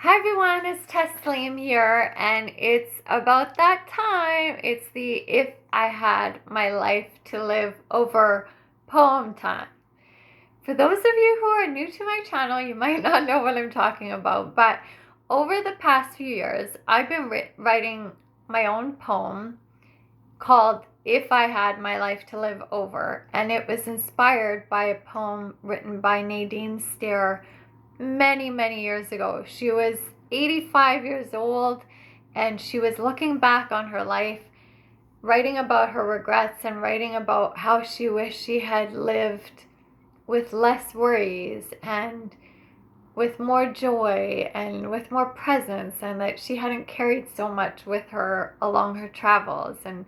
Hi everyone, it's Tasleem here, and it's about that time. It's the If I Had My Life to Live Over poem time. For those of you who are new to my channel, you might not know what I'm talking about, but over the past few years, I've been writing my own poem called If I Had My Life to Live Over, and it was inspired by a poem written by Nadine Stair many, many years ago. She was 85 years old and she was looking back on her life, writing about her regrets and writing about how she wished she had lived with less worries and with more joy and with more presence, and that she hadn't carried so much with her along her travels, and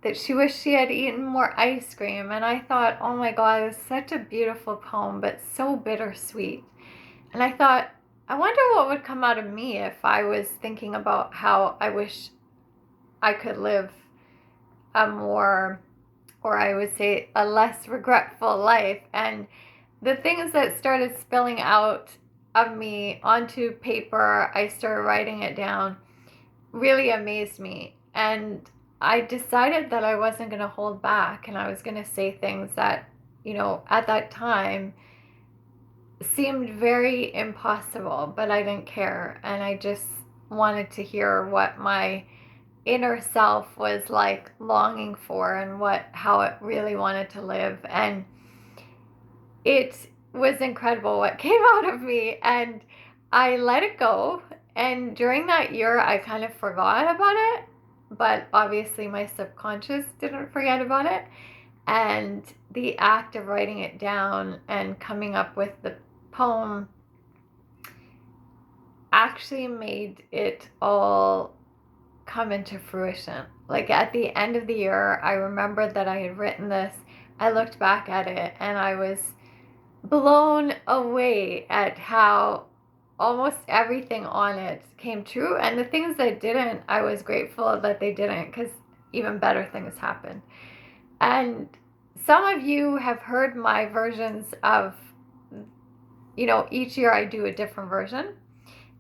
that she wished she had eaten more ice cream. And I thought, oh my God, it was such a beautiful poem, but so bittersweet. And I thought, I wonder what would come out of me if I was thinking about how I wish I could live a more, or I would say, a less regretful life. And the things that started spilling out of me onto paper, I started writing it down, really amazed me. And I decided that I wasn't going to hold back, and I was going to say things that, at that time seemed very impossible, but I didn't care. And I just wanted to hear what my inner self was like longing for, and how it really wanted to live. And it was incredible what came out of me, and I let it go. And during that year, I kind of forgot about it, but obviously my subconscious didn't forget about it. And the act of writing it down and coming up with the poem actually made it all come into fruition. Like at the end of the year, I remembered that I had written this. I looked back at it and I was blown away at how almost everything on it came true. And the things that didn't, I was grateful that they didn't, because even better things happened. And some of you have heard my versions of, each year I do a different version,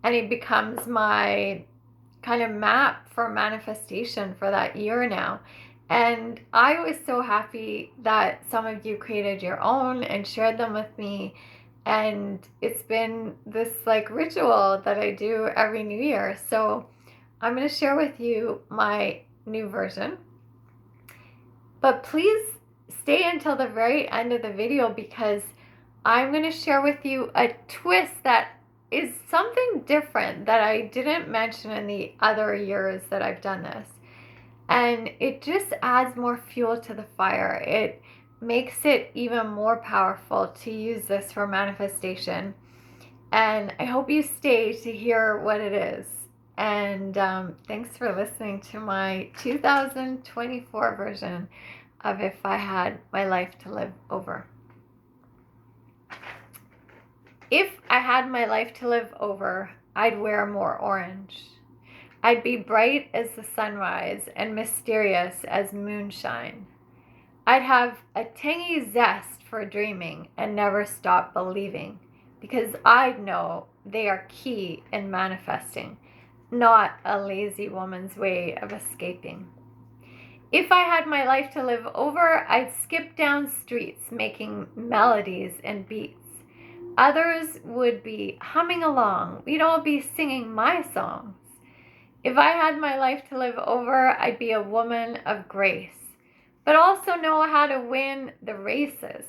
and it becomes my kind of map for manifestation for that year now. And I was so happy that some of you created your own and shared them with me. And it's been this like ritual that I do every new year. So I'm going to share with you my new version. But please stay until the very end of the video, because I'm going to share with you a twist that is something different that I didn't mention in the other years that I've done this. And it just adds more fuel to the fire. It makes it even more powerful to use this for manifestation. And I hope you stay to hear what it is. And thanks for listening to my 2024 version of If I Had My Life to Live Over. If I had my life to live over, I'd wear more orange. I'd be bright as the sunrise and mysterious as moonshine. I'd have a tangy zest for dreaming and never stop believing, because I'd know they are key in manifesting, not a lazy woman's way of escaping. If I had my life to live over, I'd skip down streets making melodies and beats. Others would be humming along. We'd all be singing my songs. If I had my life to live over, I'd be a woman of grace, but also know how to win the races.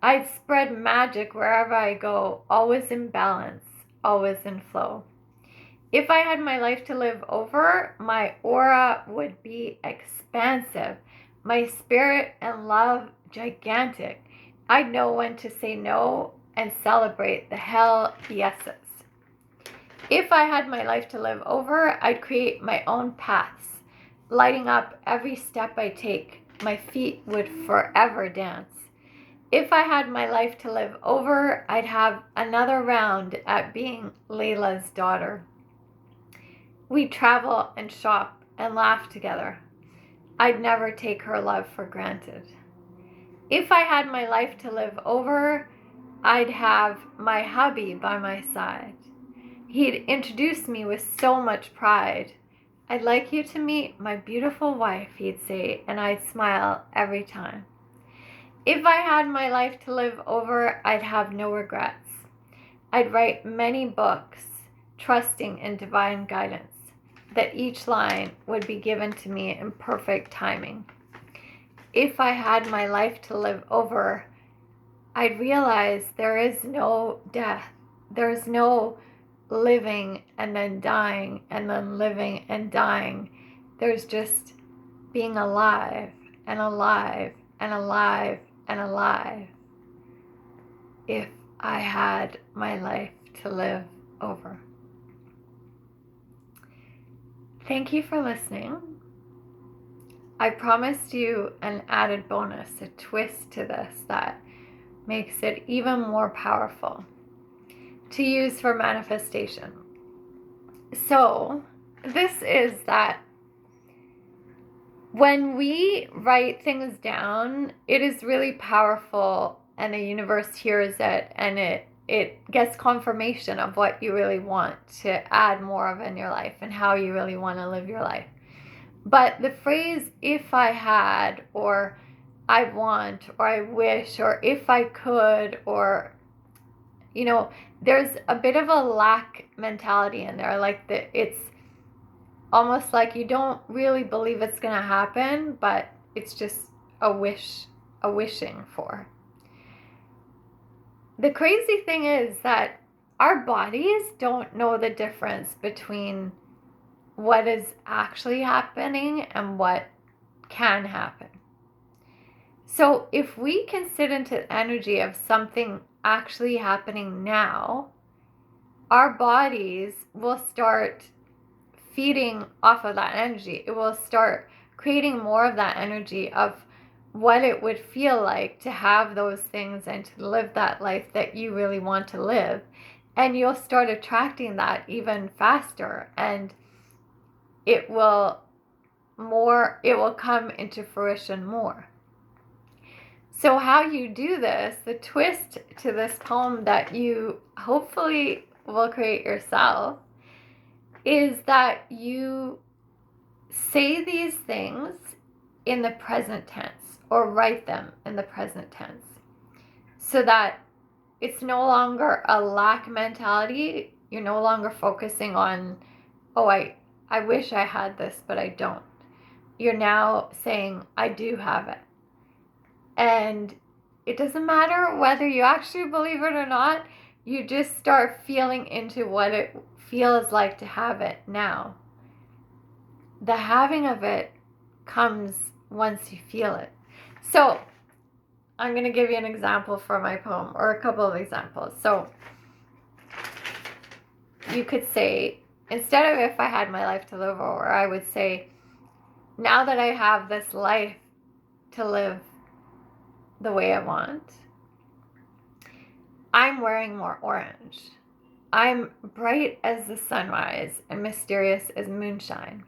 I'd spread magic wherever I go, always in balance, always in flow. If I had my life to live over, my aura would be expansive, my spirit and love gigantic. I'd know when to say no and celebrate the hell yeses. If I had my life to live over, I'd create my own paths, lighting up every step I take. My feet would forever dance. If I had my life to live over, I'd have another round at being Layla's daughter. We'd travel and shop and laugh together. I'd never take her love for granted. If I had my life to live over, I'd have my hubby by my side. he'd introduce me with so much pride. "I'd like you to meet my beautiful wife," he'd say, and I'd smile every time. If I had my life to live over, I'd have no regrets. I'd write many books, trusting in divine guidance, that each line would be given to me in perfect timing. If I had my life to live over, I'd realize there is no death. There's no living and then dying and then living and dying. There's just being alive and alive and alive and alive. If I had my life to live over. Thank you for listening. I promised you an added bonus, a twist to this that makes it even more powerful to use for manifestation. So, this is that when we write things down, it is really powerful, and the universe hears it, and it gets confirmation of what you really want to add more of in your life and how you really want to live your life. But the phrase, "if I had," or "I want," or "I wish," or "if I could," or, there's a bit of a lack mentality in there. Like it's almost like you don't really believe it's going to happen, but it's just a wishing for. The crazy thing is that our bodies don't know the difference between what is actually happening and what can happen. So if we can sit into the energy of something actually happening now, our bodies will start feeding off of that energy. It will start creating more of that energy of what it would feel like to have those things and to live that life that you really want to live. And you'll start attracting that even faster, and it will come into fruition more. So how you do this, the twist to this poem that you hopefully will create yourself, is that you say these things in the present tense, or write them in the present tense, so that it's no longer a lack mentality. You're no longer focusing on, "Oh, I wish I had this, but I don't." You're now saying, "I do have it." And it doesn't matter whether you actually believe it or not. You just start feeling into what it feels like to have it now. The having of it comes once you feel it. So I'm going to give you an example for my poem, or a couple of examples. So you could say, instead of "if I had my life to live over," I would say, "Now that I have this life to live the way I want, I'm wearing more orange. I'm bright as the sunrise and mysterious as moonshine.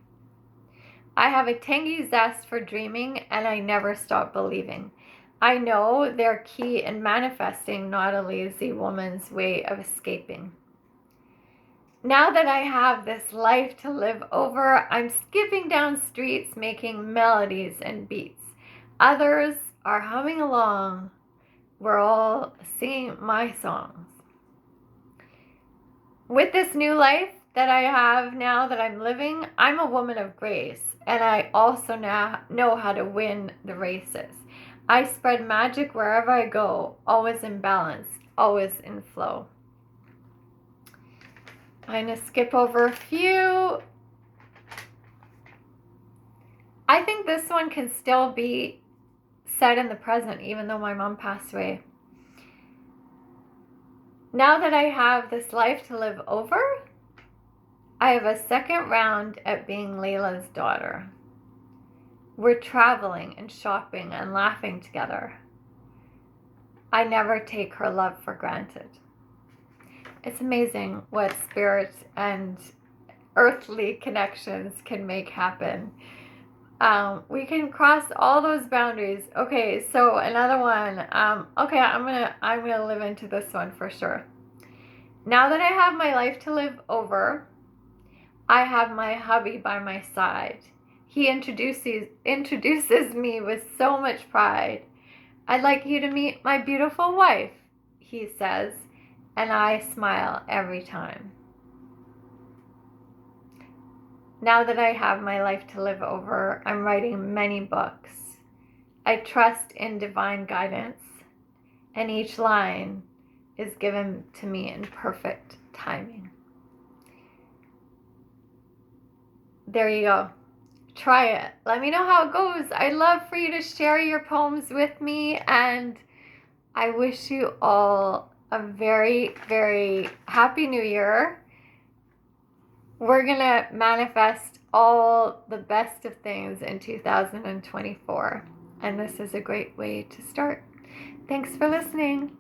I have a tangy zest for dreaming, and I never stop believing. I know they're key in manifesting, not a lazy woman's way of escaping. Now that I have this life to live over, I'm skipping down streets making melodies and beats. Others are humming along. We're all singing my songs. With this new life that I have now that I'm living, I'm a woman of grace, and I also now know how to win the races. I spread magic wherever I go, always in balance, always in flow." I'm going to skip over a few. I think this one can still be said in the present, even though my mom passed away. Now that I have this life to live over, I have a second round at being Layla's daughter. We're traveling and shopping and laughing together. I never take her love for granted. It's amazing what spirit and earthly connections can make happen. We can cross all those boundaries. Okay, so another one. Okay, I'm gonna live into this one for sure. Now that I have my life to live over, I have my hubby by my side. He introduces me with so much pride. I'd like you to meet my beautiful wife, he says, and I smile every time. Now that I have my life to live over, I'm writing many books. I trust in divine guidance, and each line is given to me in perfect timing. There you go. Try it. Let me know how it goes. I'd love for you to share your poems with me, and I wish you all a very, very happy new year. We're going to manifest all the best of things in 2024, and this is a great way to start. Thanks for listening.